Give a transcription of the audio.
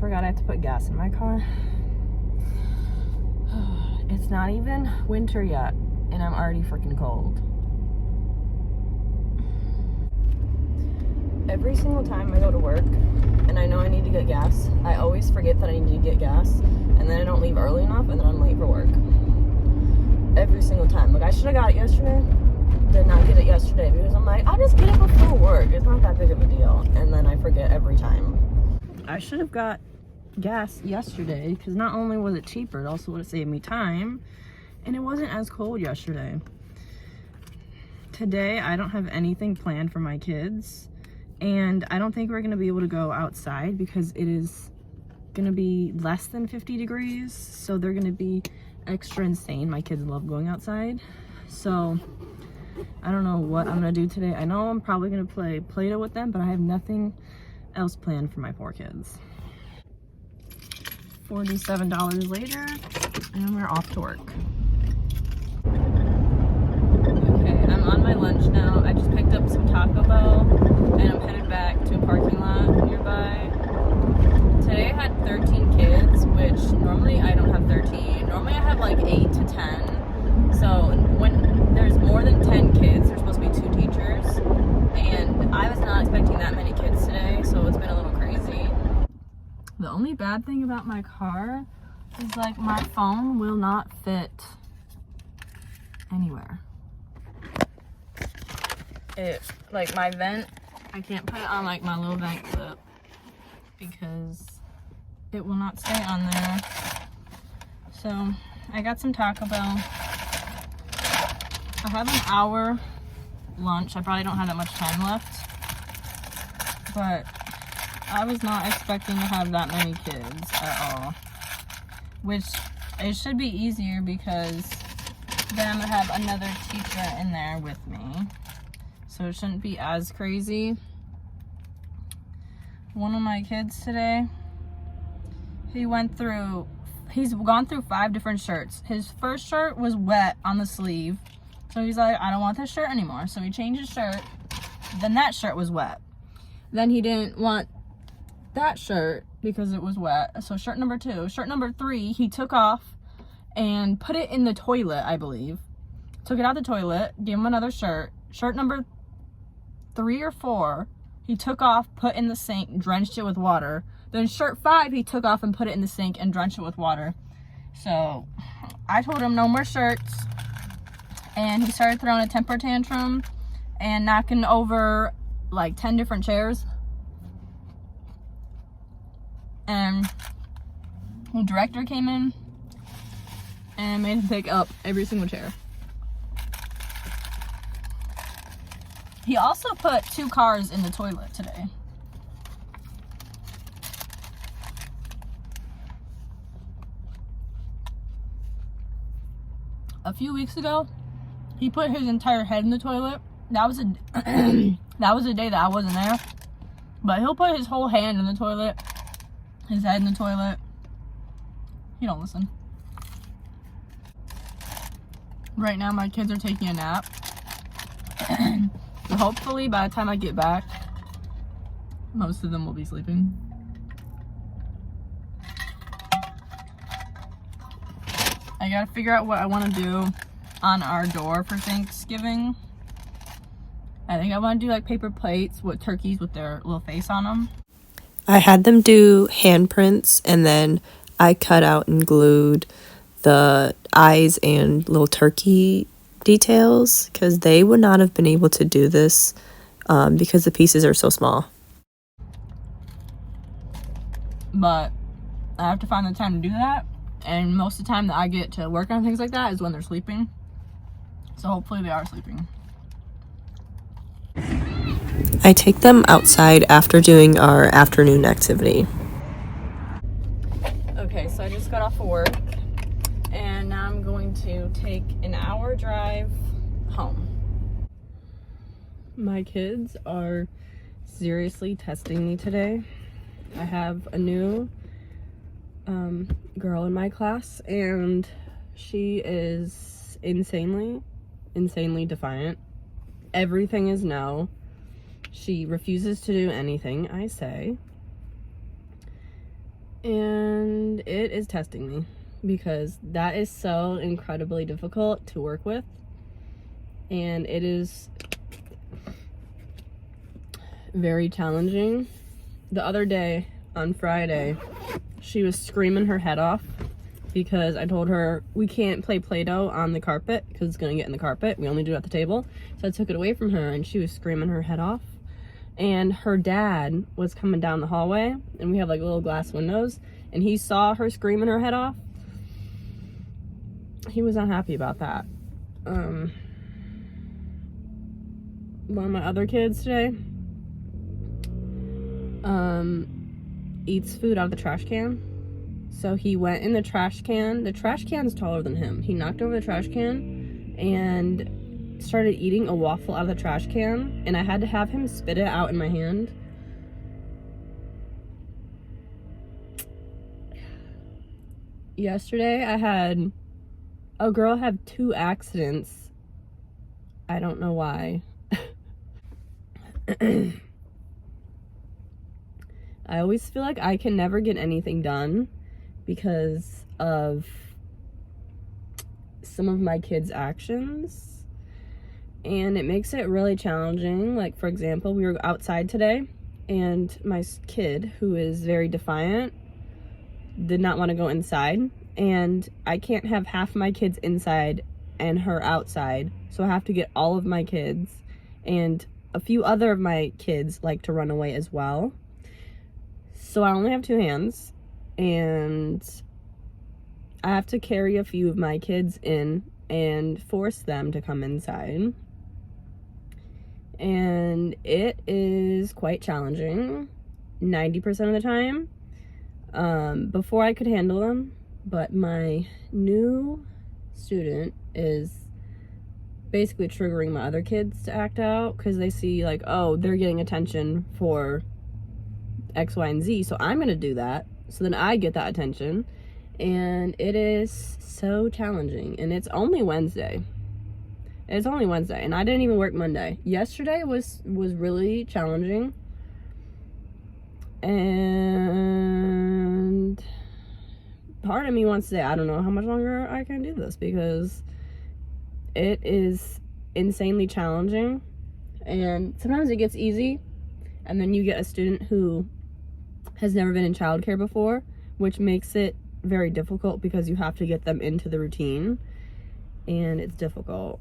forgot I have to put gas in my car. It's not even winter yet, and I'm already freaking cold. Every single time I go to work, and I know I need to get gas, I always forget that I need to get gas, and then I don't leave early enough, and then I'm late for work. Every single time. Like, I should have got it yesterday. Did not get it yesterday because I'm like, I'll just get it before work. It's not that big of a deal. And then I forget every time. I should have got gas yesterday because not only was it cheaper, it also would have saved me time. And it wasn't as cold yesterday. Today, I don't have anything planned for my kids. And I don't think we're going to be able to go outside because it is going to be less than 50 degrees. So they're going to be extra insane. My kids love going outside. So I don't know what I'm going to do today. I know I'm probably going to play Play-Doh with them, but I have nothing else planned for my poor kids. $47 later, and we're off to work. Okay, I'm on my lunch now. I just picked up some Taco Bell, and I'm headed back to a parking lot nearby. Today I had 13 kids, which normally I don't have 13. Normally I have like 8 to 10. So when there's more than 10 kids, there's supposed to be 2 teachers. And I was not expecting that many kids today, so it's been a little crazy. The only bad thing about my car is like my phone will not fit anywhere. It, like my vent, I can't put it on like my little vent clip because it will not stay on there. So I got some Taco Bell. I have an hour lunch. I probably don't have that much time left, but I was not expecting to have that many kids at all, which it should be easier because then I'm gonna have another teacher in there with me, so it shouldn't be as crazy. One of my kids today, he's gone through 5 different shirts. His first shirt was wet on the sleeve, so he's like, I don't want this shirt anymore. So he changed his shirt. Then that shirt was wet. Then he didn't want that shirt because it was wet. So shirt number 2. Shirt number 3, he took off and put it in the toilet, I believe. Took it out the toilet, gave him another shirt. Shirt number 3 or 4, he took off, put in the sink, drenched it with water. Then shirt 5, he took off and put it in the sink and drenched it with water. So I told him no more shirts. And he started throwing a temper tantrum and knocking over like 10 different chairs. And the director came in and made him pick up every single chair. He also put 2 cars in the toilet today. A few weeks ago, he put his entire head in the toilet. That was a that was a day that I wasn't there. But he'll put his whole hand in the toilet, his head in the toilet. He don't listen. Right now, my kids are taking a nap. So hopefully, by the time I get back, most of them will be sleeping. I gotta figure out what I want to do on our door for Thanksgiving. I think I want to do like paper plates with turkeys with their little face on them. I had them do handprints, and then I cut out and glued the eyes and little turkey details because they would not have been able to do this because the pieces are so small. But I have to find the time to do that, and most of the time that I get to work on things like that is when they're sleeping. So hopefully they are sleeping. I take them outside after doing our afternoon activity. Okay, so I just got off of work, and now I'm going to take an hour drive home. My kids are seriously testing me today. I have a new girl in my class, and she is insanely defiant. Everything is no. She refuses to do anything I say. And it is testing me because that is so incredibly difficult to work with. And it is very challenging. The other day, on Friday, she was screaming her head off because I told her we can't play Play-Doh on the carpet because it's gonna get in the carpet. We only do it at the table. So I took it away from her and she was screaming her head off. And her dad was coming down the hallway and we have like little glass windows and he saw her screaming her head off. He was not happy about that. One of my other kids today eats food out of the trash can. So he went in the trash can. The trash can's taller than him. He knocked over the trash can and started eating a waffle out of the trash can, and I had to have him spit it out in my hand. Yesterday I had a girl have 2 accidents. I don't know why. I always feel like I can never get anything done because of some of my kids' actions. And it makes it really challenging. Like, for example, we were outside today and my kid, who is very defiant, did not want to go inside. And I can't have half my kids inside and her outside. So I have to get all of my kids. And a few other of my kids like to run away as well. So I only have 2 hands, and I have to carry a few of my kids in and force them to come inside. And it is quite challenging 90% of the time. Before I could handle them, but my new student is basically triggering my other kids to act out because they see like, oh, they're getting attention for X, Y, and Z, so I'm gonna do that, so then I get that attention. And it is so challenging. And it's only Wednesday, and I didn't even work Monday. Yesterday was really challenging, and part of me wants to say I don't know how much longer I can do this because it is insanely challenging. And sometimes it gets easy, and then you get a student who has never been in childcare before, which makes it very difficult because you have to get them into the routine, and it's difficult.